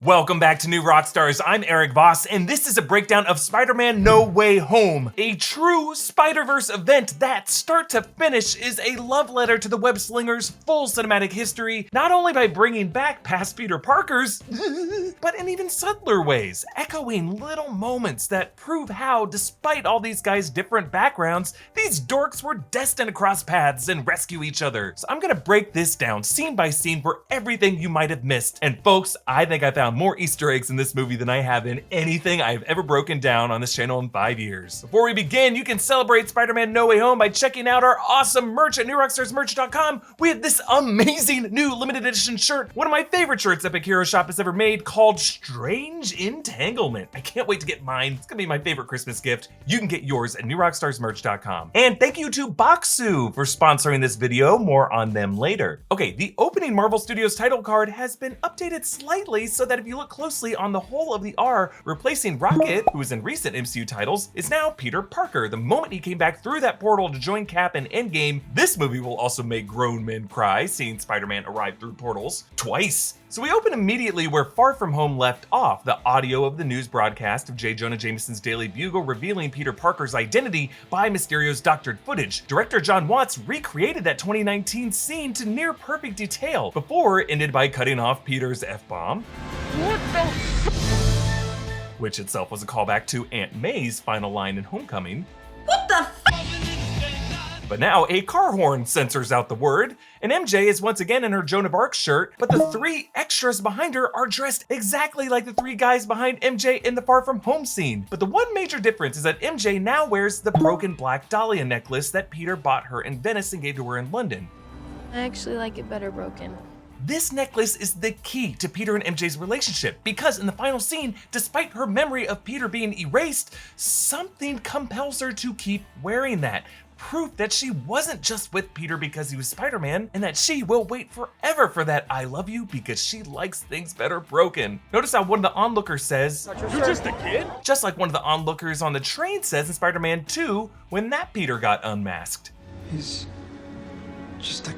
Welcome back to New Rockstars. I'm Erik Voss, and this is a breakdown of Spider-Man No Way Home, a true Spider-Verse event that, start to finish, is a love letter to the web-slinger's full cinematic history, not only by bringing back past Peter Parkers, but in even subtler ways, echoing little moments that prove how, despite all these guys' different backgrounds, these dorks were destined to cross paths and rescue each other. So I'm gonna break this down scene by scene for everything you might have missed. And folks, I think I found more Easter eggs in this movie than I have in anything I've ever broken down on this channel in 5 years. Before we begin, you can celebrate Spider-Man No Way Home by checking out our awesome merch at newrockstarsmerch.com. We have this amazing new limited edition shirt, one of my favorite shirts Epic Hero Shop has ever made, called Strange Entanglement. I can't wait to get mine. It's gonna be my favorite Christmas gift. You can get yours at newrockstarsmerch.com. And thank you to Boxu for sponsoring this video. More on them later. Okay, the opening Marvel Studios title card has been updated slightly so that if you look closely on the whole of the R, replacing Rocket, who was in recent MCU titles, is now Peter Parker. The moment he came back through that portal to join Cap in Endgame, this movie will also make grown men cry, seeing Spider-Man arrive through portals twice. So we open immediately where Far From Home left off, the audio of the news broadcast of J. Jonah Jameson's Daily Bugle revealing Peter Parker's identity by Mysterio's doctored footage. Director John Watts recreated that 2019 scene to near perfect detail, before it ended by cutting off Peter's F-bomb. What the which itself was a callback to Aunt May's final line in Homecoming. What the But now a car horn censors out the word, and MJ is once again in her Joan of Arc shirt, but the 3 extras behind her are dressed exactly like the 3 guys behind MJ in the Far From Home scene. But the one major difference is that MJ now wears the broken black Dahlia necklace that Peter bought her in Venice and gave to her in London. I actually like it better broken. This necklace is the key to Peter and MJ's relationship, because in the final scene, despite her memory of Peter being erased, something compels her to keep wearing that. Proof that she wasn't just with Peter because he was Spider-Man, and that she will wait forever for that I love you because she likes things better broken. Notice how one of the onlookers says, "You're just a kid?" Just like one of the onlookers on the train says in Spider-Man 2 when that Peter got unmasked. He's just a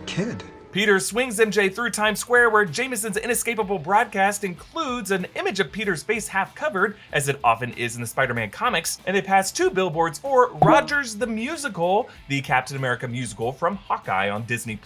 kid. Peter swings MJ through Times Square, where Jameson's inescapable broadcast includes an image of Peter's face half covered, as it often is in the Spider-Man comics, and they pass 2 billboards for Rogers the Musical, the Captain America musical from Hawkeye on Disney+.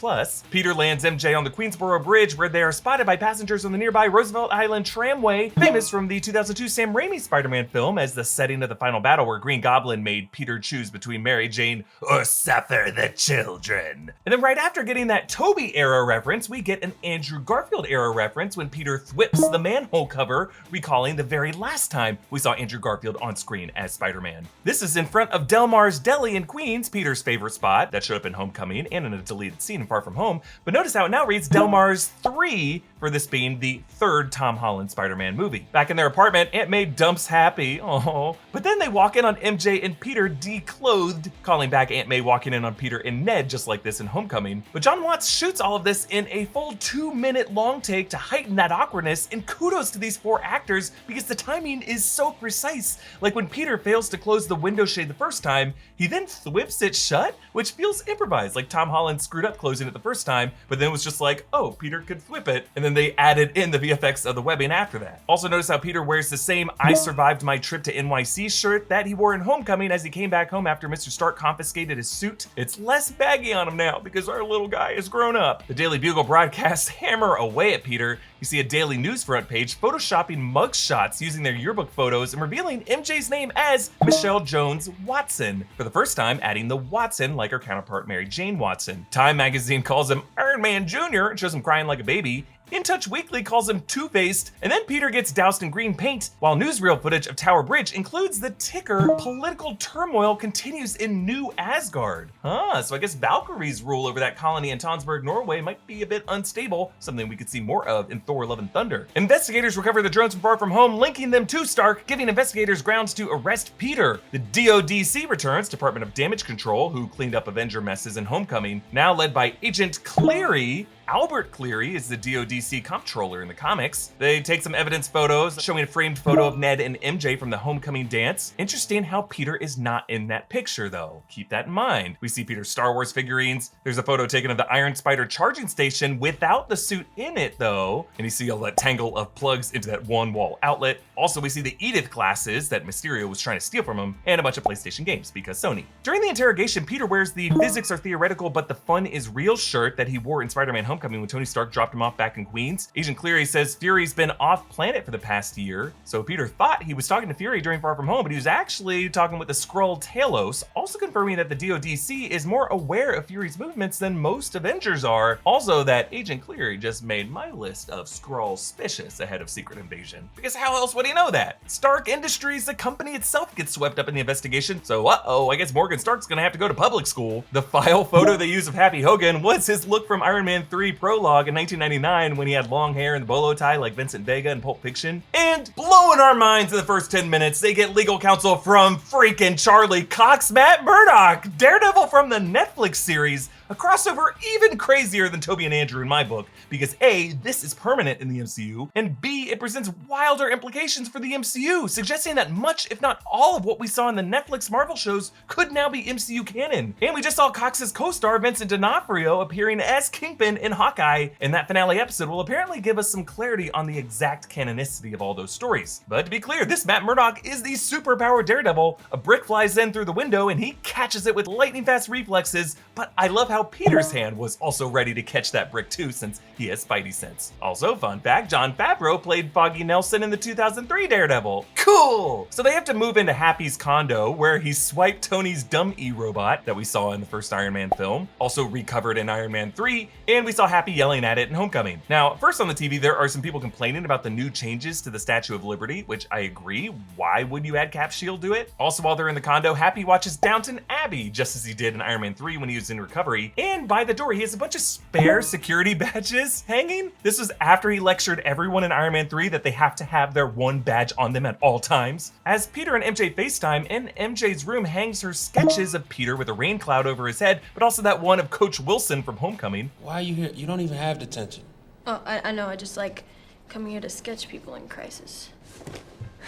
Peter lands MJ on the Queensboro Bridge, where they are spotted by passengers on the nearby Roosevelt Island Tramway, famous from the 2002 Sam Raimi Spider-Man film as the setting of the final battle where Green Goblin made Peter choose between Mary Jane or suffer the children. And then right after getting that Tobey era reference, we get an Andrew Garfield era reference when Peter thwips the manhole cover, recalling the very last time we saw Andrew Garfield on screen as Spider-Man. This is in front of Del Mar's Deli in Queens, Peter's favorite spot that showed up in Homecoming and in a deleted scene in Far From Home, but notice how it now reads Del Mar's 3, for this being the 3rd Tom Holland Spider-Man movie. Back in their apartment, Aunt May dumps Happy, but then they walk in on MJ and Peter declothed, calling back Aunt May walking in on Peter and Ned just like this in Homecoming. But John Watts shoots all of this in a full 2-minute long take to heighten that awkwardness, and kudos to these 4 actors because the timing is so precise. Like when Peter fails to close the window shade the first time, he then thwips it shut, which feels improvised, like Tom Holland screwed up closing it the first time, but then was just like, oh, Peter could thwip it, and then they added in the VFX of the webbing after that. Also notice how Peter wears the same I survived my trip to NYC shirt that he wore in Homecoming as he came back home after Mr. Stark confiscated his suit. It's less baggy on him now because our little guy has grown up. The Daily Bugle broadcasts hammer away at Peter. You see a Daily News front page photoshopping mugshots using their yearbook photos and revealing MJ's name as Michelle Jones Watson, for the first time adding the Watson like her counterpart Mary Jane Watson. Time magazine calls him Iron Man Jr. and shows him crying like a baby. In Touch Weekly calls him Two-Faced, and then Peter gets doused in green paint, while newsreel footage of Tower Bridge includes the ticker "Political turmoil continues in New Asgard." So I guess Valkyrie's rule over that colony in Tonsberg, Norway might be a bit unstable, something we could see more of in Thor: Love and Thunder. Investigators recover the drones from Far From Home, linking them to Stark, giving investigators grounds to arrest Peter. The DODC returns, Department of Damage Control, who cleaned up Avenger messes in Homecoming, now led by Agent Cleary, Albert Cleary is the DODC comptroller in the comics. They take some evidence photos showing a framed photo of Ned and MJ from the homecoming dance. Interesting how Peter is not in that picture though. Keep that in mind. We see Peter's Star Wars figurines. There's a photo taken of the Iron Spider charging station without the suit in it though. And you see all that tangle of plugs into that one wall outlet. Also, we see the Edith glasses that Mysterio was trying to steal from him, and a bunch of PlayStation games because Sony. During the interrogation, Peter wears the physics are theoretical but the fun is real shirt that he wore in Spider-Man Homecoming when Tony Stark dropped him off back in Queens. Agent Cleary says Fury's been off planet for the past year. So Peter thought he was talking to Fury during Far From Home, but he was actually talking with the Skrull Talos, also confirming that the DODC is more aware of Fury's movements than most Avengers are. Also that Agent Cleary just made my list of Skrull suspicious ahead of Secret Invasion. Because how else would he know that? Stark Industries, the company itself, gets swept up in the investigation, so I guess Morgan Stark's gonna have to go to public school. The file photo they use of Happy Hogan was his look from Iron Man 3 Prologue in 1999 when he had long hair and the bolo tie like Vincent Vega in Pulp Fiction. And blowing our minds in the first 10 minutes, they get legal counsel from freaking Charlie Cox, Matt Murdock, Daredevil from the Netflix series, a crossover even crazier than Tobey and Andrew in my book, because A, this is permanent in the MCU, and B, it presents wilder implications for the MCU, suggesting that much, if not all of what we saw in the Netflix Marvel shows could now be MCU canon. And we just saw Cox's co-star Vincent D'Onofrio appearing as Kingpin in Hawkeye, and that finale episode will apparently give us some clarity on the exact canonicity of all those stories. But to be clear, this Matt Murdock is the superpowered Daredevil. A brick flies in through the window and he catches it with lightning fast reflexes, but I love how Peter's hand was also ready to catch that brick too, since he has Spidey sense. Also, fun fact, Jon Favreau played Foggy Nelson in the 2003 Daredevil. Cool! So they have to move into Happy's condo, where he swiped Tony's dumb E-robot that we saw in the first Iron Man film, also recovered in Iron Man 3, and we saw Happy yelling at it in Homecoming. Now, first on the TV, there are some people complaining about the new changes to the Statue of Liberty, which I agree. Why would you add Cap Shield to it? Also, while they're in the condo, Happy watches Downton Abbey, just as he did in Iron Man 3 when he was in recovery. And by the door, he has a bunch of spare security badges hanging. This was after he lectured everyone in Iron Man 3 that they have to have their one badge on them at all times. As Peter and MJ FaceTime, in MJ's room hangs her sketches of Peter with a rain cloud over his head, but also that one of Coach Wilson from Homecoming. Why are you here? You don't even have detention. Oh, I know. I just like coming here to sketch people in crisis.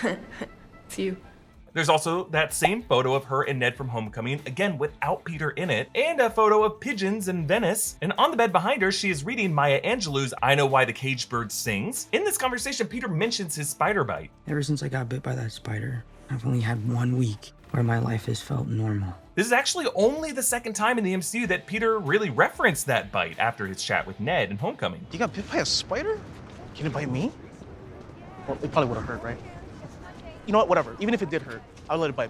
It's you. There's also that same photo of her and Ned from Homecoming, again without Peter in it, and a photo of pigeons in Venice. And on the bed behind her, she is reading Maya Angelou's I Know Why the Caged Bird Sings. In this conversation, Peter mentions his spider bite. Ever since I got bit by that spider, I've only had 1 week where my life has felt normal. This is actually only the second time in the MCU that Peter really referenced that bite after his chat with Ned in Homecoming. You got bit by a spider? You didn't bite me? Well, it probably would have hurt, right? You know what, whatever. Even if it did hurt, I'll let it bite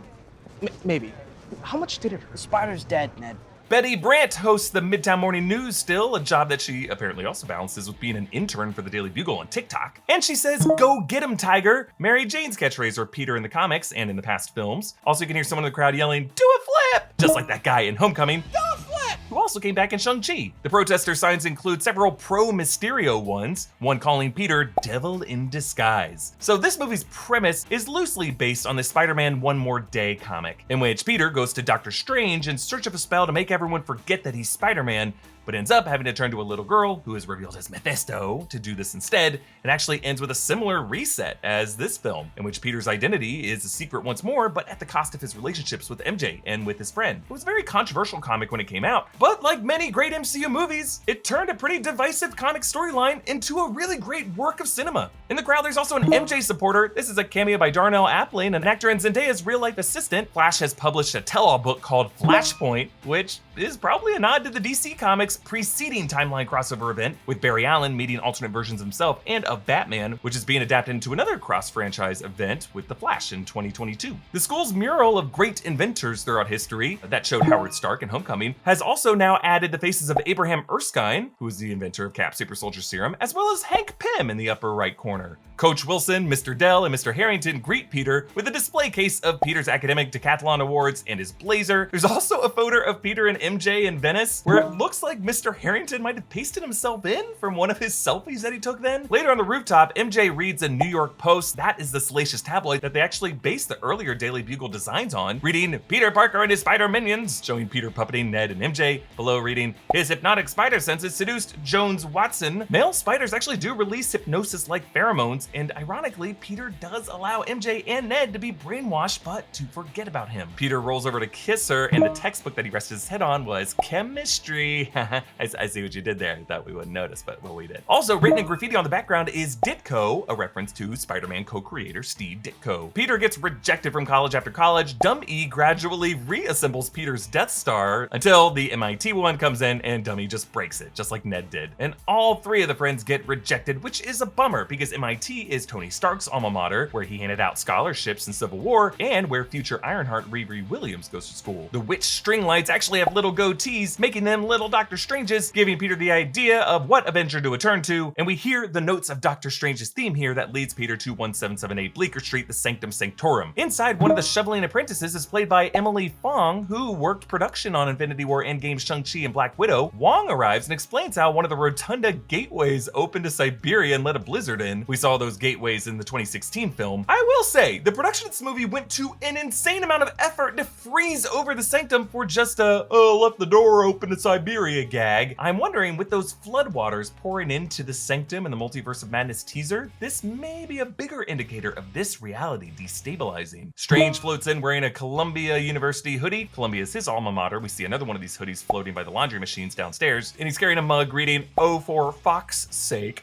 me. Maybe. How much did it hurt? The spider's dead, Ned. Betty Brant hosts the Midtown Morning News still, a job that she apparently also balances with being an intern for the Daily Bugle on TikTok. And she says, "Go get him, Tiger!" Mary Jane's catchphrase for Peter in the comics and in the past films. Also, you can hear someone in the crowd yelling, "Do a flip!" Just like that guy in Homecoming. Do a flip! Who also came back in Shang-Chi. The protester signs include several pro-Mysterio ones, one calling Peter Devil in Disguise. So this movie's premise is loosely based on the Spider-Man One More Day comic, in which Peter goes to Doctor Strange in search of a spell to make everyone forget that he's Spider-Man, but ends up having to turn to a little girl who is revealed as Mephisto to do this instead, and actually ends with a similar reset as this film, in which Peter's identity is a secret once more, but at the cost of his relationships with MJ and with his friend. It was a very controversial comic when it came out, but like many great MCU movies, it turned a pretty divisive comic storyline into a really great work of cinema. In the crowd, there's also an MJ supporter. This is a cameo by Darnell Aplin, an actor and Zendaya's real-life assistant. Flash has published a tell-all book called Flashpoint, which is probably a nod to the DC Comics preceding timeline crossover event, with Barry Allen meeting alternate versions of himself and of Batman, which is being adapted into another cross-franchise event with The Flash in 2022. The school's mural of great inventors throughout history that showed Howard Stark in Homecoming has also now added the faces of Abraham Erskine, who is the inventor of Cap Super Soldier Serum, as well as Hank Pym in the upper right corner. Coach Wilson, Mr. Dell, and Mr. Harrington greet Peter with a display case of Peter's academic decathlon awards and his blazer. There's also a photo of Peter and MJ in Venice where it looks like Mr. Harrington might have pasted himself in from one of his selfies that he took then. Later on the rooftop, MJ reads a New York Post. That is the salacious tabloid that they actually based the earlier Daily Bugle designs on, reading Peter Parker and his spider minions, showing Peter puppeting Ned and MJ. Below reading, his hypnotic spider senses seduced Jones Watson. Male spiders actually do release hypnosis-like pheromones, and ironically, Peter does allow MJ and Ned to be brainwashed, but to forget about him. Peter rolls over to kiss her, and the textbook that he rested his head on was chemistry. I see what you did there. I thought we wouldn't notice, but well, we did. Also, written in graffiti on the background is Ditko, a reference to Spider-Man co-creator Steve Ditko. Peter gets rejected from college after college. Dumb E gradually reassembles Peter's Death Star until the MIT one comes in and Dummy just breaks it, just like Ned did. And all three of the friends get rejected, which is a bummer because MIT is Tony Stark's alma mater, where he handed out scholarships in Civil War, and where future Ironheart Riri Williams goes to school. The witch string lights actually have little goatees, making them little Doctor Stranges, giving Peter the idea of what Avenger to return to, and we hear the notes of Doctor Strange's theme here that leads Peter to 1778 Bleecker Street, the Sanctum Sanctorum. Inside, one of the shoveling apprentices is played by Emily Fong, who worked production on Infinity War, Endgame, Shang-Chi, and Black Widow. Wong arrives and explains how one of the Rotunda gateways opened to Siberia and let a blizzard in. We saw those gateways in the 2016 film. I will say, the production of this movie went to an insane amount of effort to freeze over the Sanctum for just a, oh, left the door open to Siberia gag. I'm wondering, with those floodwaters pouring into the Sanctum and the Multiverse of Madness teaser, this may be a bigger indicator of this reality destabilizing. Strange floats in wearing a Columbia University hoodie. Columbia is his alma mater. We see another one of these hoodies floating by the laundry machines downstairs, and he's carrying a mug reading, "Oh, for Fox's sake."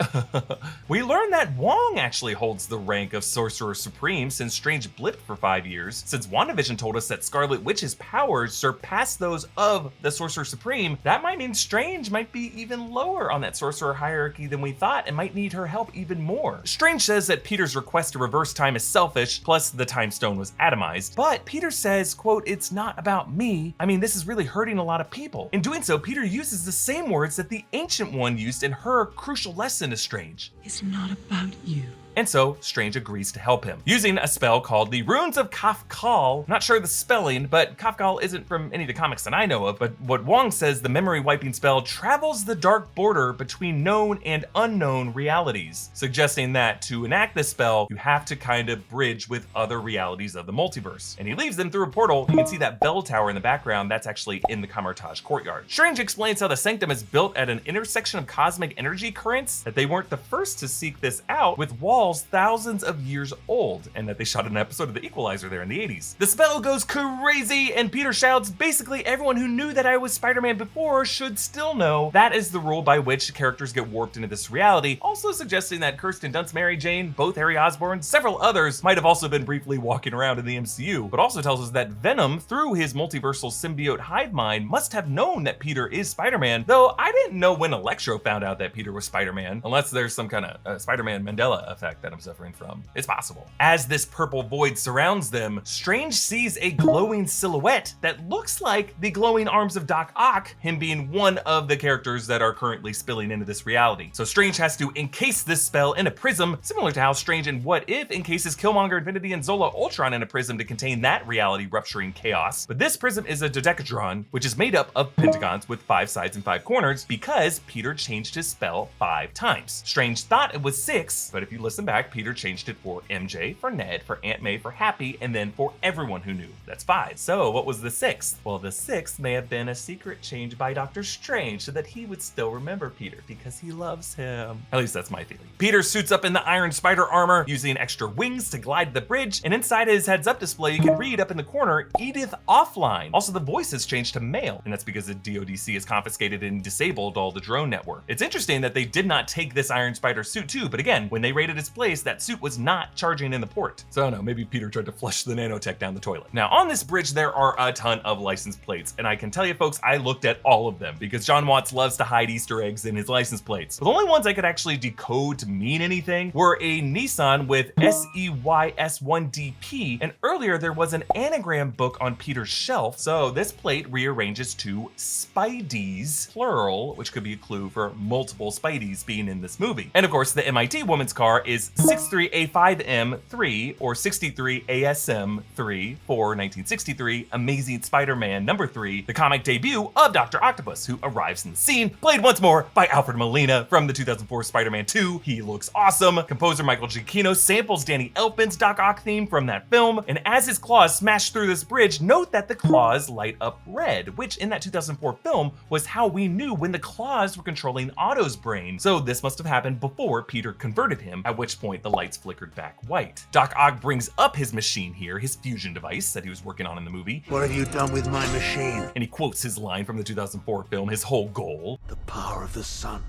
We learn that Wong actually holds the rank of Sorcerer Supreme since Strange blipped for 5 years. Since WandaVision told us that Scarlet Witch's powers surpass those of the Sorcerer Supreme, that might mean Strange might be even lower on that sorcerer hierarchy than we thought and might need her help even more. Strange says that Peter's request to reverse time is selfish, plus the time stone was atomized, but Peter says, quote, "It's not about me. I mean, this is really hurting a lot of people." In doing so, Peter uses the same words that the Ancient One used in her crucial lesson to Strange. It's not about you. And so Strange agrees to help him, using a spell called the Runes of Kafkal. Not sure the spelling, but Kafkal isn't from any of the comics that I know of, but what Wong says, the memory wiping spell travels the dark border between known and unknown realities, suggesting that to enact this spell, you have to kind of bridge with other realities of the multiverse. And he leaves them through a portal. You can see that bell tower in the background, that's actually in the Camartage courtyard. Strange explains how the Sanctum is built at an intersection of cosmic energy currents, that they weren't the first to seek this out, with walls thousands of years old, and that they shot an episode of The Equalizer there in the 80s. The spell goes crazy, and Peter shouts, "Basically everyone who knew that I was Spider-Man before should still know." That is the rule by which characters get warped into this reality, also suggesting that Kirsten Dunst, Mary Jane, both Harry Osborn, several others might have also been briefly walking around in the MCU, but also tells us that Venom, through his multiversal symbiote hive mind, must have known that Peter is Spider-Man, though I didn't know when Electro found out that Peter was Spider-Man, unless there's some kind of Spider-Man Mandela effect that I'm suffering from. It's possible. As this purple void surrounds them, Strange sees a glowing silhouette that looks like the glowing arms of Doc Ock, him being one of the characters that are currently spilling into this reality. So Strange has to encase this spell in a prism, similar to how Strange in What If encases Killmonger, Infinity, and Zola Ultron in a prism to contain that reality rupturing chaos. But this prism is a dodecahedron, which is made up of pentagons with 5 sides and 5 corners, because Peter changed his spell 5 times. Strange thought it was 6, but if you listen back, Peter changed it for MJ, for Ned, for Aunt May, for Happy, and then for everyone who knew. That's 5. So what was the 6th? Well, the 6th may have been a secret change by Doctor Strange so that he would still remember Peter because he loves him. At least that's my theory. Peter suits up in the Iron Spider armor, using extra wings to glide the bridge, and inside his heads-up display you can read up in the corner, Edith Offline. Also, the voice has changed to male, and that's because the DODC has confiscated and disabled all the drone network. It's interesting that they did not take this Iron Spider suit too, but again, when they raided his place, that suit was not charging in the port. So I don't know, maybe Peter tried to flush the nanotech down the toilet. Now on this bridge, there are a ton of license plates, and I can tell you folks, I looked at all of them because John Watts loves to hide Easter eggs in his license plates. But the only ones I could actually decode to mean anything were a Nissan with SEYS1DP, and earlier there was an anagram book on Peter's shelf, so this plate rearranges to Spideys, plural, which could be a clue for multiple Spideys being in this movie. And of course, the MIT woman's car is is 63A5M3 or 63ASM3 for 1963 Amazing Spider-Man #3, the comic debut of Dr. Octopus, who arrives in the scene, played once more by Alfred Molina from the 2004 Spider-Man 2. He looks awesome. Composer Michael Giacchino samples Danny Elfman's Doc Ock theme from that film, and as his claws smash through this bridge, note that the claws light up red, which in that 2004 film was how we knew when the claws were controlling Otto's brain. So this must have happened before Peter converted him, at which point the lights flickered back white. Doc Ock brings up his machine here, his fusion device that he was working on in the movie. What have you done with my machine? And he quotes his line from the 2004 film, his whole goal. The power of the sun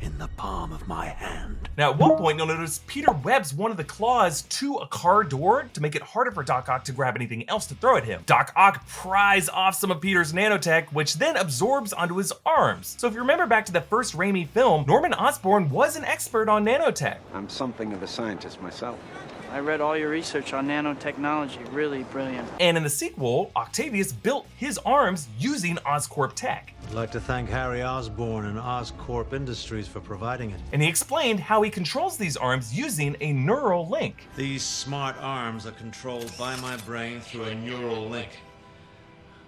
in the palm of my hand. Now, at one point, you'll notice Peter webs one of the claws to a car door to make it harder for Doc Ock to grab anything else to throw at him. Doc Ock pries off some of Peter's nanotech, which then absorbs onto his arms. So if you remember back to the first Raimi film, Norman Osborn was an expert on nanotech. I'm something of a scientist myself. I read all your research on nanotechnology, really brilliant. And in the sequel, Octavius built his arms using Oscorp tech. I'd like to thank Harry Osborn and Oscorp Industries for providing it. And he explained how he controls these arms using a neural link. These smart arms are controlled by my brain through a neural link.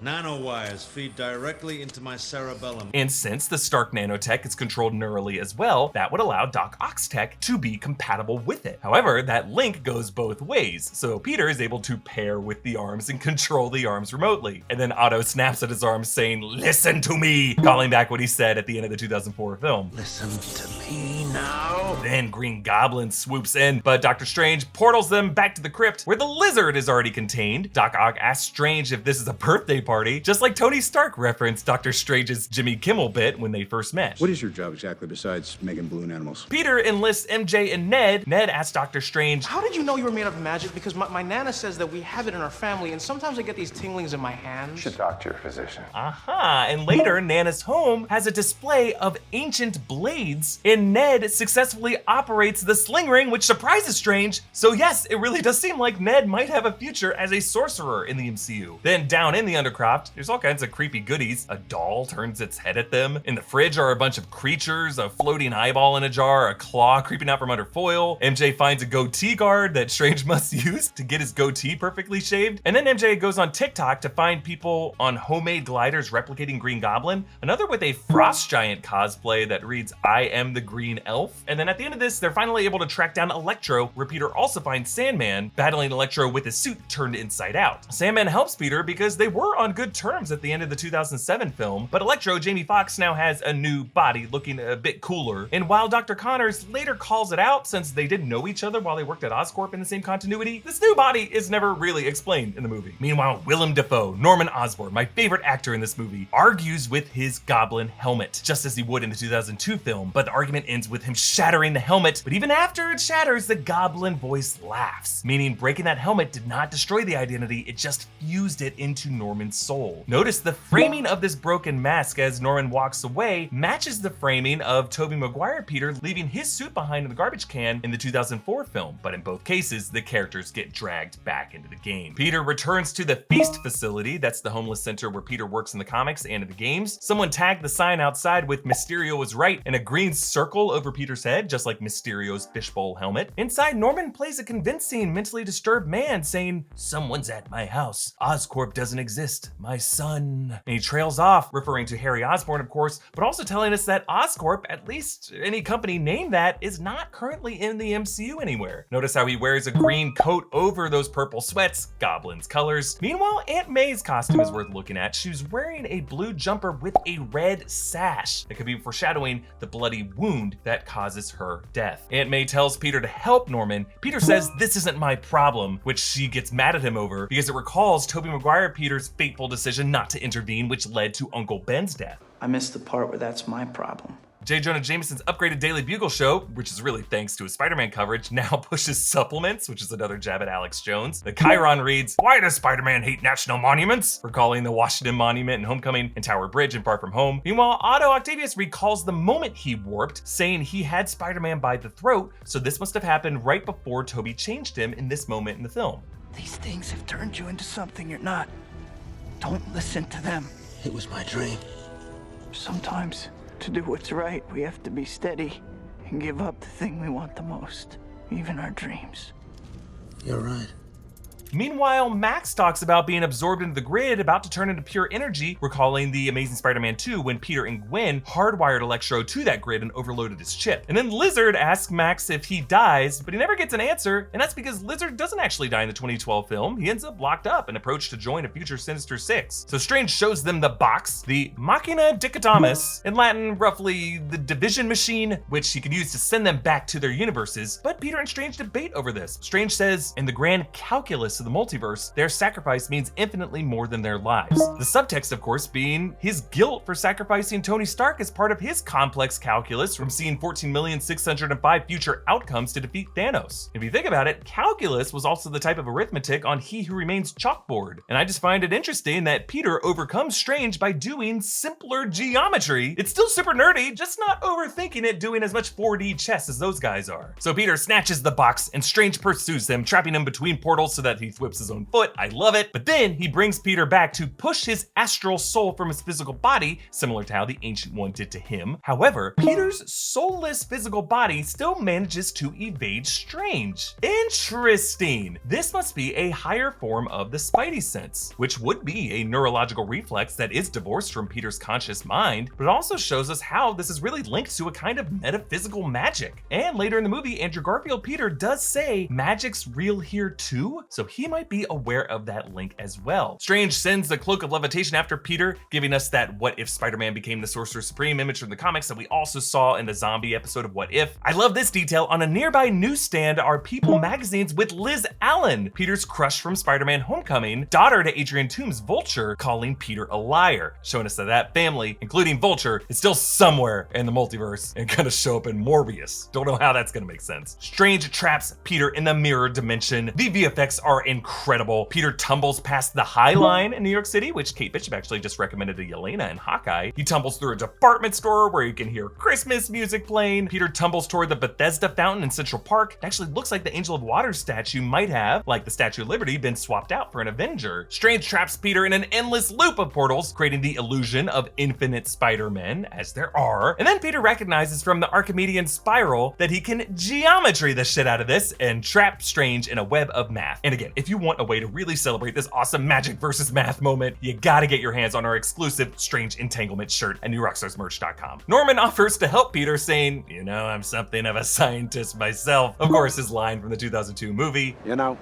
Nanowires feed directly into my cerebellum. And since the Stark nanotech is controlled neurally as well, that would allow Doc Ock's tech to be compatible with it. However, that link goes both ways, so Peter is able to pair with the arms and control the arms remotely. And then Otto snaps at his arms saying, "Listen to me," calling back what he said at the end of the 2004 film. Listen to me now. Then Green Goblin swoops in, but Doctor Strange portals them back to the crypt where the lizard is already contained. Doc Ock asks Strange if this is a birthday party, just like Tony Stark referenced Doctor Strange's Jimmy Kimmel bit when they first met. What is your job exactly besides making balloon animals? Peter enlists MJ and Ned. Ned asks Doctor Strange, How did you know you were made of magic? Because my Nana says that we have it in our family, and sometimes I get these tinglings in my hands. You should talk to your physician. aha, and later Nana's home has a display of ancient blades, and Ned successfully operates the sling ring, which surprises Strange. So yes, it really does seem like Ned might have a future as a sorcerer in the MCU. Then down in the Undercroft, there's all kinds of creepy goodies. A doll turns its head at them. In the fridge are a bunch of creatures, a floating eyeball in a jar, a claw creeping out from under foil. MJ finds a goatee guard that Strange must use to get his goatee perfectly shaved. And then MJ goes on TikTok to find people on homemade gliders replicating Green Goblin, another with a frost giant cosplay that reads, "I am the Green Elf." And then at the end of this, they're finally able to track down Electro, where Peter also finds Sandman battling Electro with his suit turned inside out. Sandman helps Peter because they were on good terms at the end of the 2007 film, but Electro, Jamie Foxx, now has a new body looking a bit cooler. And while Dr. Connors later calls it out since they didn't know each other while they worked at Oscorp in the same continuity, this new body is never really explained in the movie. Meanwhile, Willem Dafoe, Norman Osborn, my favorite actor in this movie, argues with his Goblin helmet, just as he would in the 2002 film, but the argument ends with him shattering the helmet. But even after it shatters, the Goblin voice laughs, meaning breaking that helmet did not destroy the identity, it just fused it into Norman's soul. Notice the framing of this broken mask as Norman walks away matches the framing of Tobey Maguire Peter leaving his suit behind in the garbage can in the 2004 film, but in both cases, the characters get dragged back into the game. Peter returns to the Feast facility, that's the homeless center where Peter works in the comics and in the games. Someone tagged the sign outside with "Mysterio was right" and a green circle over Peter's head, just like Mysterio's fishbowl helmet. Inside, Norman plays a convincing, mentally disturbed man saying, "Someone's at my house. Oscorp doesn't exist. My son." And he trails off, referring to Harry Osborn, of course, but also telling us that Oscorp, at least any company named that, is not currently in the MCU anywhere. Notice how he wears a green coat over those purple sweats, Goblin's colors. Meanwhile, Aunt May's costume is worth looking at. She's wearing a blue jumper with a red sash that could be foreshadowing the bloody wound that causes her death. Aunt May tells Peter to help Norman. Peter says, "This isn't my problem," which she gets mad at him over because it recalls Tobey Maguire Peter's fateful decision not to intervene, which led to Uncle Ben's death. I missed the part where that's my problem. J. Jonah Jameson's upgraded Daily Bugle show, which is really thanks to his Spider-Man coverage, now pushes supplements, which is another jab at Alex Jones. The Chiron reads, "Why does Spider-Man hate national monuments?" recalling the Washington Monument in Homecoming and Tower Bridge in Far From Home. Meanwhile, Otto Octavius recalls the moment he warped, saying he had Spider-Man by the throat, so this must have happened right before Tobey changed him in this moment in the film. These things have turned you into something you're not. Don't listen to them. It was my dream. Sometimes, to do what's right, we have to be steady can give up the thing we want the most, even our dreams. You're right. Meanwhile, Max talks about being absorbed into the grid, about to turn into pure energy, recalling the Amazing Spider-Man 2 when Peter and Gwen hardwired Electro to that grid and overloaded his chip. And then Lizard asks Max if he dies, but he never gets an answer, and that's because Lizard doesn't actually die in the 2012 film. He ends up locked up and approached to join a future Sinister Six. So Strange shows them the box, the Machina Dichotomus, in Latin roughly the division machine, which he could use to send them back to their universes. But Peter and Strange debate over this. Strange says, in the grand calculus of the multiverse, their sacrifice means infinitely more than their lives. The subtext, of course, being his guilt for sacrificing Tony Stark as part of his complex calculus from seeing 14,605 future outcomes to defeat Thanos. If you think about it, calculus was also the type of arithmetic on He Who Remains chalkboard. And I just find it interesting that Peter overcomes Strange by doing simpler geometry. It's still super nerdy, just not overthinking it, doing as much 4D chess as those guys are. So Peter snatches the box and Strange pursues them, trapping him between portals so that he whips his own foot. I love it. But then he brings Peter back to push his astral soul from his physical body, similar to how the Ancient One did to him. However, Peter's soulless physical body still manages to evade Strange. Interesting. This must be a higher form of the Spidey sense, which would be a neurological reflex that is divorced from Peter's conscious mind, but it also shows us how this is really linked to a kind of metaphysical magic. And later in the movie, Andrew Garfield Peter does say magic's real here too, so he might be aware of that link as well. Strange sends the Cloak of Levitation after Peter, giving us that what if Spider-Man became the Sorcerer Supreme image from the comics that we also saw in the zombie episode of What If. I love this detail. On a nearby newsstand are People magazines with Liz Allen, Peter's crush from Spider-Man Homecoming, daughter to Adrian Toomes' Vulture, calling Peter a liar, showing us that family, including Vulture, is still somewhere in the multiverse and gonna show up in Morbius. Don't know how that's gonna make sense. Strange traps Peter in the mirror dimension. The VFX are incredible. Peter tumbles past the High Line in New York City, which Kate Bishop actually just recommended to Yelena in Hawkeye. He tumbles through a department store where you can hear Christmas music playing. Peter tumbles toward the Bethesda fountain in Central Park. It actually looks like the Angel of Water statue might have, like the Statue of Liberty, been swapped out for an Avenger. Strange traps Peter in an endless loop of portals, creating the illusion of infinite Spider-Men, as there are. And then Peter recognizes from the Archimedean spiral that he can geometry the shit out of this and trap Strange in a web of math. And again, if you want a way to really celebrate this awesome magic versus math moment, you gotta get your hands on our exclusive Strange Entanglement shirt at newrockstarsmerch.com. Norman offers to help Peter, saying, you know, I'm something of a scientist myself. Of course, his line from the 2002 movie. You know,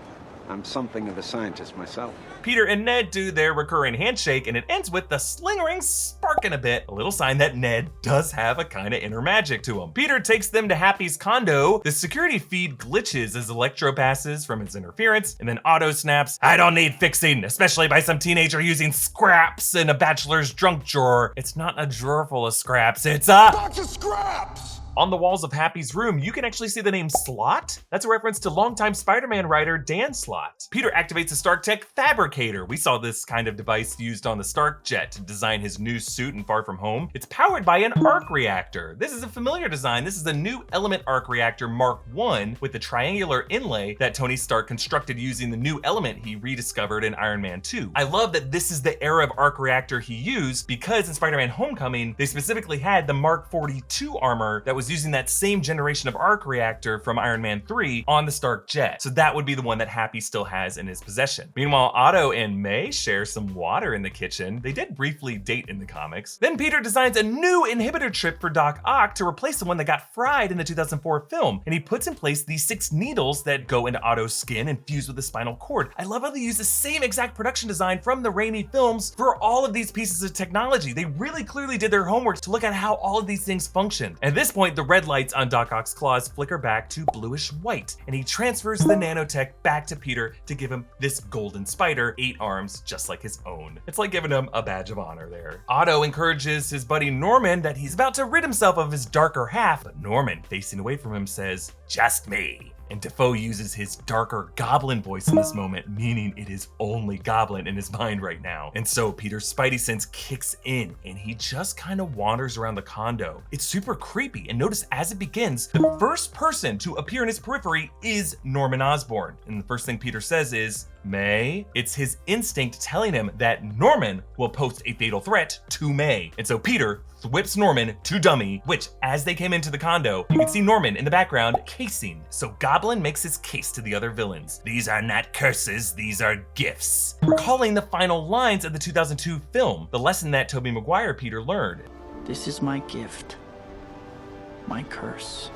I'm something of a scientist myself. Peter and Ned do their recurring handshake, and it ends with the sling ring sparking a bit, a little sign that Ned does have a kind of inner magic to him. Peter takes them to Happy's condo. The security feed glitches as Electro passes from his interference, and then Otto snaps, I don't need fixing, especially by some teenager using scraps in a bachelor's junk drawer. It's not a drawer full of scraps, it's a Bunch of scraps! On the walls of Happy's room, you can actually see the name Slott. That's a reference to longtime Spider-Man writer Dan Slott. Peter activates a Stark Tech fabricator. We saw this kind of device used on the Stark jet to design his new suit in Far From Home. It's powered by an arc reactor. This is a familiar design. This is the new Element Arc Reactor Mark I with the triangular inlay that Tony Stark constructed using the new element he rediscovered in Iron Man 2. I love that this is the era of arc reactor he used because in Spider-Man Homecoming, they specifically had the Mark 42 armor that was using that same generation of arc reactor from Iron Man 3 on the Stark jet. So that would be the one that Happy still has in his possession. Meanwhile, Otto and May share some water in the kitchen. They did briefly date in the comics. Then Peter designs a new inhibitor trip for Doc Ock to replace the one that got fried in the 2004 film. And he puts in place these 6 needles that go into Otto's skin and fuse with the spinal cord. I love how they use the same exact production design from the Raimi films for all of these pieces of technology. They really clearly did their homework to look at how all of these things function. At this point, the red lights on Doc Ock's claws flicker back to bluish white, and he transfers the nanotech back to Peter to give him this golden spider, 8 arms, just like his own. It's like giving him a badge of honor there. Otto encourages his buddy Norman that he's about to rid himself of his darker half, but Norman, facing away from him, says, just me. And Dafoe uses his darker Goblin voice in this moment, meaning it is only Goblin in his mind right now. And so Peter's Spidey sense kicks in, and he just kind of wanders around the condo. It's super creepy, and notice as it begins, the first person to appear in his periphery is Norman Osborn. And the first thing Peter says is, May? It's his instinct telling him that Norman will pose a fatal threat to May. And so Peter whips Norman to dummy, which as they came into the condo, you can see Norman in the background casing. So Goblin makes his case to the other villains. These are not curses, these are gifts. Recalling the final lines of the 2002 film, the lesson that Tobey Maguire Peter learned. This is my gift, my curse.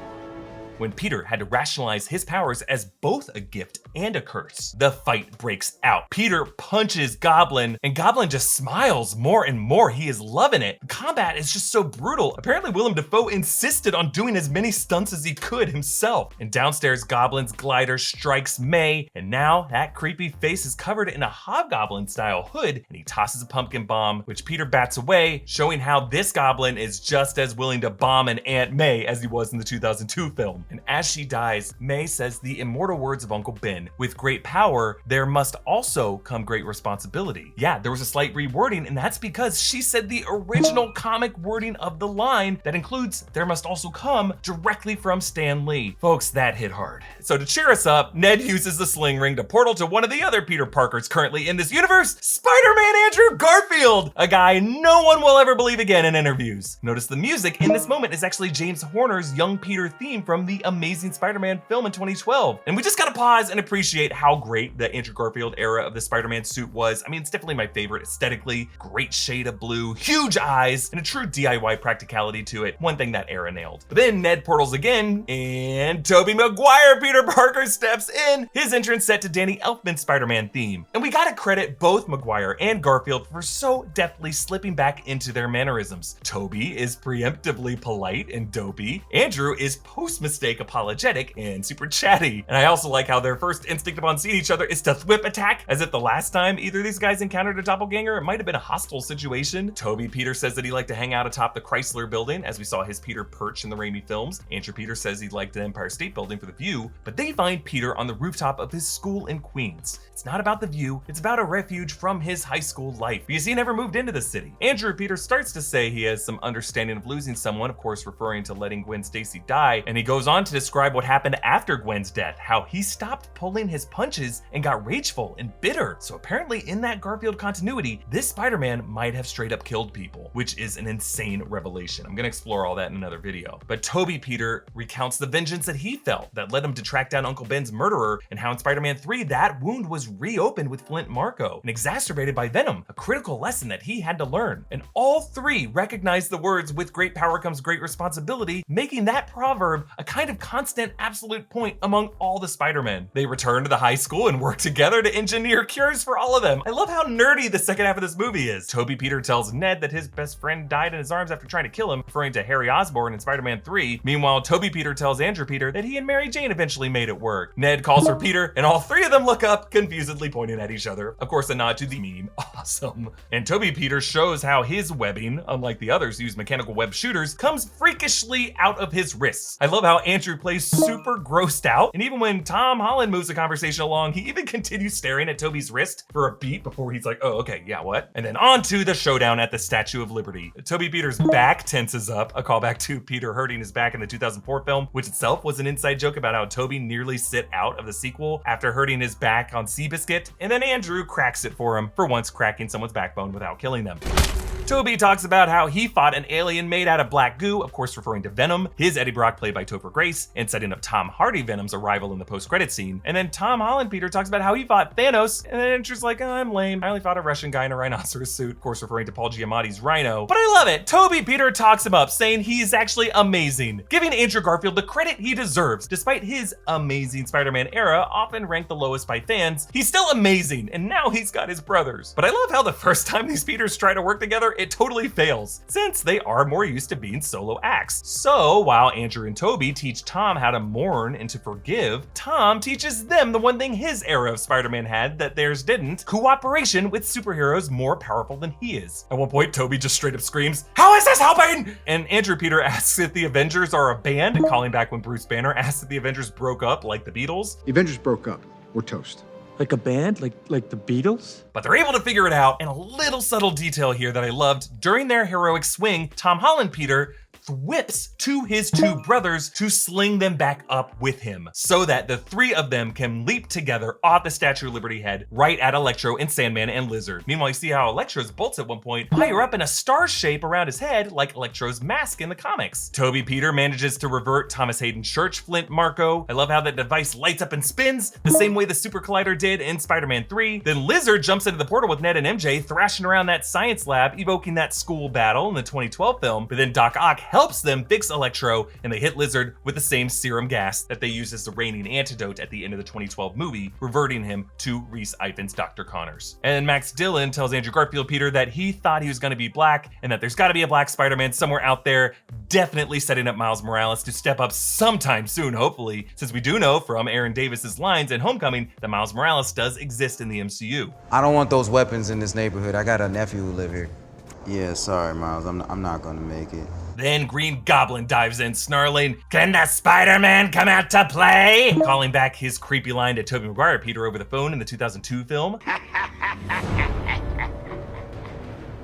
When Peter had to rationalize his powers as both a gift and a curse. The fight breaks out. Peter punches Goblin, and Goblin just smiles more and more. He is loving it. The combat is just so brutal. Apparently Willem Dafoe insisted on doing as many stunts as he could himself. And downstairs, Goblin's glider strikes May, and now that creepy face is covered in a hobgoblin-style hood, and he tosses a pumpkin bomb, which Peter bats away, showing how this Goblin is just as willing to bomb an Aunt May as he was in the 2002 film. And as she dies, May says the immortal words of Uncle Ben, with great power, there must also come great responsibility. Yeah, there was a slight rewording, and that's because she said the original comic wording of the line that includes there must also come directly from Stan Lee. Folks, that hit hard. So to cheer us up, Ned uses the sling ring to portal to one of the other Peter Parkers currently in this universe, Spider-Man Andrew Garfield, a guy no one will ever believe again in interviews. Notice the music in this moment is actually James Horner's Young Peter theme from the Amazing Spider-Man film in 2012. And we just gotta pause and appreciate how great the Andrew Garfield era of the Spider-Man suit was. I mean, it's definitely my favorite aesthetically. Great shade of blue, huge eyes, and a true DIY practicality to it. One thing that era nailed. But then Ned portals again, and Tobey Maguire Peter Parker steps in, his entrance set to Danny Elfman's Spider-Man theme. And we gotta credit both Maguire and Garfield for so deftly slipping back into their mannerisms. Tobey is preemptively polite and dopey. Andrew is post-mistake apologetic and super chatty. And I also like how their first instinct upon seeing each other is to whip attack, as if the last time either of these guys encountered a doppelganger, it might have been a hostile situation. Tobey Peter says that he liked to hang out atop the Chrysler building, as we saw his Peter perch in the Raimi films. Andrew Peter says he liked the Empire State Building for the view, but they find Peter on the rooftop of his school in Queens. It's not about the view, it's about a refuge from his high school life, because he never moved into the city. Andrew Peter starts to say he has some understanding of losing someone, of course referring to letting Gwen Stacy die, and he goes on to describe what happened after Gwen's death, how he stopped pulling his punches and got rageful and bitter. So apparently in that Garfield continuity, this Spider-Man might have straight up killed people, which is an insane revelation. I'm gonna explore all that in another video. But Tobey Peter recounts the vengeance that he felt that led him to track down Uncle Ben's murderer, and how in Spider-Man 3 that wound was reopened with Flint Marko and exacerbated by Venom, a critical lesson that he had to learn. And all three recognize the words with great power comes great responsibility, making that proverb a kind of constant absolute point among all the Spider-Men. They return to the high school and work together to engineer cures for all of them. I love how nerdy the second half of this movie is. Tobey Peter tells Ned that his best friend died in his arms after trying to kill him, referring to Harry Osborn in Spider-Man 3. Meanwhile, Tobey Peter tells Andrew Peter that he and Mary Jane eventually made it work. Ned calls her Peter, and all three of them look up, confusedly pointing at each other. Of course, a nod to the meme. Awesome. And Tobey Peter shows how his webbing, unlike the others who use mechanical web shooters, comes freakishly out of his wrists. I love how Andrew plays super grossed out, and even when Tom Holland moves the conversation along, he even continues staring at Tobey's wrist for a beat before he's like, oh, okay, yeah, what? And then on to the showdown at the Statue of Liberty. Tobey Peter's back tenses up, a callback to Peter hurting his back in the 2004 film, which itself was an inside joke about how Tobey nearly sit out of the sequel after hurting his back on Seabiscuit, and then Andrew cracks it for him, for once cracking someone's backbone without killing them. Tobey talks about how he fought an alien made out of black goo, of course referring to Venom, his Eddie Brock played by Topher Grace, and setting up Tom Hardy Venom's arrival in the post-credit scene. And then Tom Holland Peter talks about how he fought Thanos, and then Andrew's like, oh, I'm lame. I only fought a Russian guy in a rhinoceros suit, of course referring to Paul Giamatti's Rhino. But I love it. Tobey Peter talks him up, saying he's actually amazing, giving Andrew Garfield the credit he deserves. Despite his Amazing Spider-Man era often ranked the lowest by fans, he's still amazing, and now he's got his brothers. But I love how the first time these Peters try to work together, it totally fails, since they are more used to being solo acts. So while Andrew and Tobey teach Tom how to mourn and to forgive, Tom teaches them the one thing his era of Spider-Man had that theirs didn't: cooperation with superheroes more powerful than he is. At one point, Tobey just straight up screams, "How is this helping?" And Andrew Peter asks if the Avengers are a band, calling back when Bruce Banner asks if the Avengers broke up like the Beatles. The Avengers broke up. We're toast. Like a band? Like the Beatles? But they're able to figure it out, and a little subtle detail here that I loved: during their heroic swing, Tom Holland Peter whips to his two brothers to sling them back up with him so that the three of them can leap together off the Statue of Liberty head right at Electro and Sandman and Lizard. Meanwhile, you see how Electro's bolts at one point fire up in a star shape around his head like Electro's mask in the comics. Tobey Peter manages to revert Thomas Hayden Church Flint Marco. I love how that device lights up and spins the same way the Super Collider did in Spider-Man 3. Then Lizard jumps into the portal with Ned and MJ thrashing around that science lab, evoking that school battle in the 2012 film. But then Doc Ock helps them fix Electro and they hit Lizard with the same serum gas that they used as the reigning antidote at the end of the 2012 movie, reverting him to Rhys Ifans' Dr. Connors. And Max Dillon tells Andrew Garfield Peter that he thought he was going to be black and that there's got to be a black Spider-Man somewhere out there, definitely setting up Miles Morales to step up sometime soon, hopefully, since we do know from Aaron Davis's lines in Homecoming that Miles Morales does exist in the MCU. I don't want those weapons in this neighborhood. I got a nephew who live here. Yeah, sorry, Miles. I'm not gonna make it. Then Green Goblin dives in, snarling, "Can the Spider-Man come out to play?" Calling back his creepy line to Tobey Maguire Peter over the phone in the 2002 film.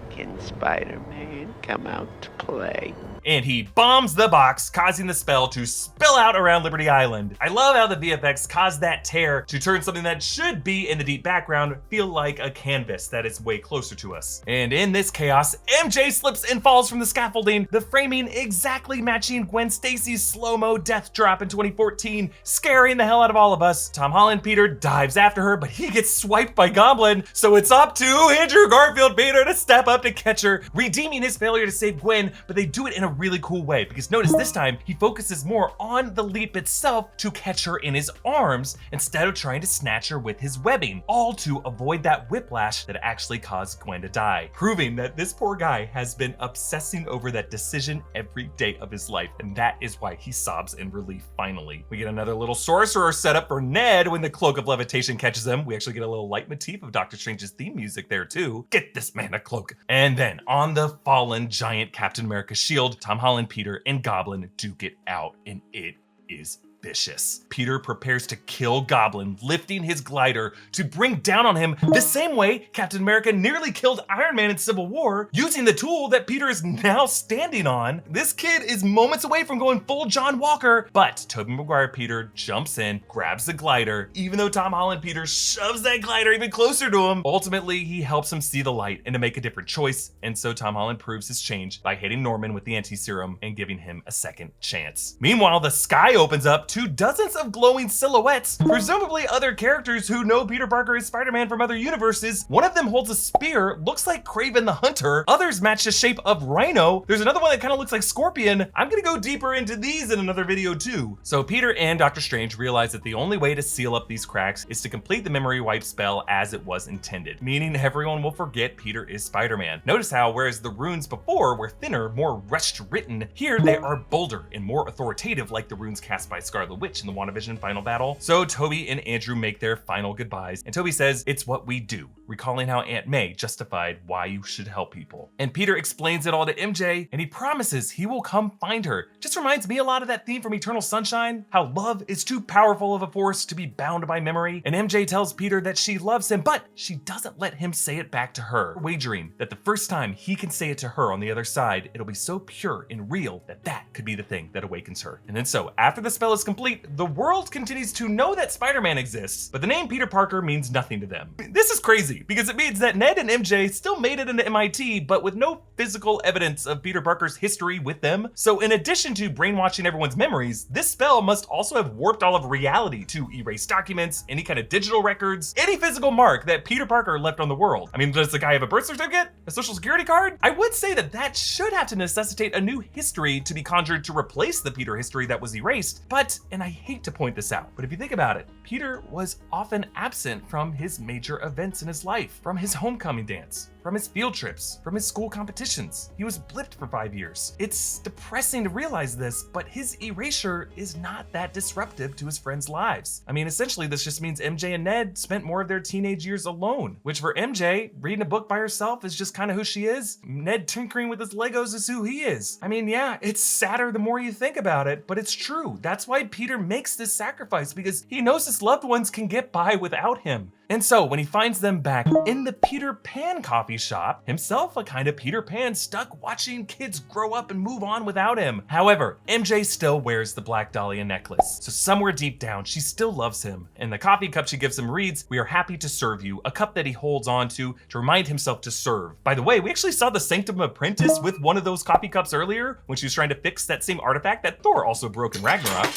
Can Spider-Man come out to play? And he bombs the box, causing the spell to spill out around Liberty Island. I love how the VFX caused that tear to turn something that should be in the deep background feel like a canvas that is way closer to us. And in this chaos, MJ slips and falls from the scaffolding, the framing exactly matching Gwen Stacy's slow-mo death drop in 2014, scaring the hell out of all of us. Tom Holland Peter dives after her, but he gets swiped by Goblin, so it's up to Andrew Garfield Peter to step up to catch her, redeeming his failure to save Gwen, but they do it in a really cool way, because notice this time he focuses more on the leap itself to catch her in his arms instead of trying to snatch her with his webbing, all to avoid that whiplash that actually caused Gwen to die, proving that this poor guy has been obsessing over that decision every day of his life, and that is why he sobs in relief finally. We get another little sorcerer setup for Ned when the Cloak of Levitation catches him. We actually get a little leitmotif of Doctor Strange's theme music there too. Get this man a cloak. And then on the fallen giant Captain America shield, Tom Holland Peter and Goblin duke it out, and it is vicious. Peter prepares to kill Goblin, lifting his glider to bring down on him the same way Captain America nearly killed Iron Man in Civil War, using the tool that Peter is now standing on. This kid is moments away from going full John Walker, but Tobey Maguire Peter jumps in, grabs the glider, even though Tom Holland Peter shoves that glider even closer to him. Ultimately, he helps him see the light and to make a different choice, and so Tom Holland proves his change by hitting Norman with the anti-serum and giving him a second chance. Meanwhile, the sky opens up to dozens of glowing silhouettes, presumably other characters who know Peter Parker is Spider-Man from other universes. One of them holds a spear, looks like Kraven the Hunter. Others match the shape of Rhino. There's another one that kind of looks like Scorpion. I'm gonna go deeper into these in another video too. So Peter and Doctor Strange realize that the only way to seal up these cracks is to complete the memory wipe spell as it was intended, meaning everyone will forget Peter is Spider-Man. Notice how, whereas the runes before were thinner, more rushed written, here they are bolder and more authoritative like the runes cast by Scarlet Witch in the WandaVision final battle. So Tobey and Andrew make their final goodbyes, and Tobey says, "It's what we do," recalling how Aunt May justified why you should help people. And Peter explains it all to MJ, and he promises he will come find her. Just reminds me a lot of that theme from Eternal Sunshine, how love is too powerful of a force to be bound by memory. And MJ tells Peter that she loves him, but she doesn't let him say it back to her, wagering that the first time he can say it to her on the other side, it'll be so pure and real that that could be the thing that awakens her. And then so, after the spell is complete, the world continues to know that Spider-Man exists, but the name Peter Parker means nothing to them. This is crazy, because it means that Ned and MJ still made it into MIT, but with no physical evidence of Peter Parker's history with them. So in addition to brainwashing everyone's memories, this spell must also have warped all of reality to erase documents, any kind of digital records, any physical mark that Peter Parker left on the world. I mean, does the guy have a birth certificate? A social security card? I would say that that should have to necessitate a new history to be conjured to replace the Peter history that was erased, but, and I hate to point this out, but if you think about it, Peter was often absent from his major events in his life, from his homecoming dance, from his field trips, from his school competitions. He was blipped for 5 years. It's depressing to realize this, but his erasure is not that disruptive to his friends' lives. I mean, essentially, this just means MJ and Ned spent more of their teenage years alone, which for MJ, reading a book by herself is just kind of who she is. Ned tinkering with his Legos is who he is. I mean, yeah, it's sadder the more you think about it, but it's true. That's why Peter makes this sacrifice, because he knows his loved ones can get by without him. And so when he finds them back in the Peter Pan coffee coffee shop, himself a kind of Peter Pan stuck watching kids grow up and move on without him. However, MJ still wears the Black Dahlia necklace, so somewhere deep down, she still loves him. And the coffee cup she gives him reads, "We are happy to serve you," a cup that he holds on to remind himself to serve. By the way, we actually saw the Sanctum Apprentice with one of those coffee cups earlier when she was trying to fix that same artifact that Thor also broke in Ragnarok.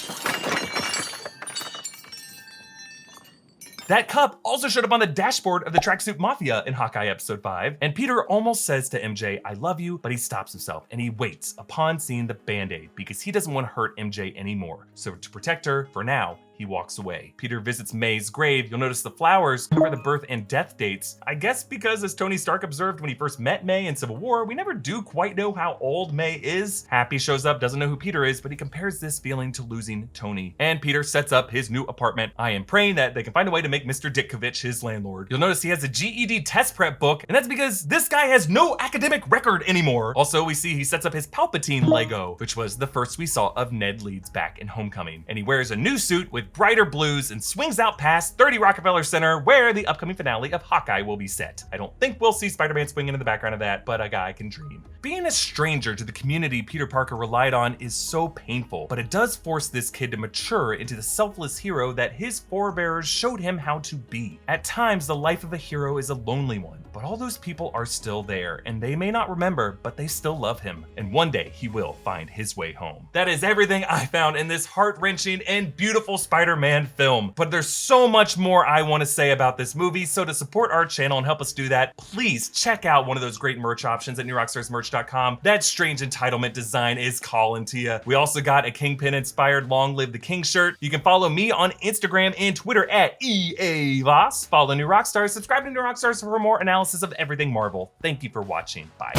That cup also showed up on the dashboard of the Tracksuit Mafia in Hawkeye episode 5, and Peter almost says to MJ, "I love you," but he stops himself and he waits upon seeing the Band-Aid because he doesn't want to hurt MJ anymore. So to protect her, for now, he walks away. Peter visits May's grave. You'll notice the flowers cover the birth and death dates. I guess because, as Tony Stark observed when he first met May in Civil War, we never do quite know how old May is. Happy shows up, doesn't know who Peter is, but he compares this feeling to losing Tony. And Peter sets up his new apartment. I am praying that they can find a way to make Mr. Ditkovich his landlord. You'll notice he has a GED test prep book, and that's because this guy has no academic record anymore. Also, we see he sets up his Palpatine Lego, which was the first we saw of Ned Leeds back in Homecoming. And he wears a new suit with brighter blues and swings out past 30 Rockefeller Center, where the upcoming finale of Hawkeye will be set. I don't think we'll see Spider-Man swinging in the background of that, but a guy can dream. Being a stranger to the community Peter Parker relied on is so painful, but it does force this kid to mature into the selfless hero that his forebears showed him how to be. At times, the life of a hero is a lonely one, but all those people are still there, and they may not remember, but they still love him. And one day, he will find his way home. That is everything I found in this heart-wrenching and beautiful Spider-Man film, but there's so much more I want to say about this movie, so to support our channel and help us do that, please check out one of those great merch options at newrockstarsmerch.com. That strange entitlement design is calling to you. We also got a Kingpin-inspired Long Live the King shirt. You can follow me on Instagram and Twitter at EA Voss. Follow New Rockstars, subscribe to New Rockstars for more analysis of everything Marvel. Thank you for watching. Bye.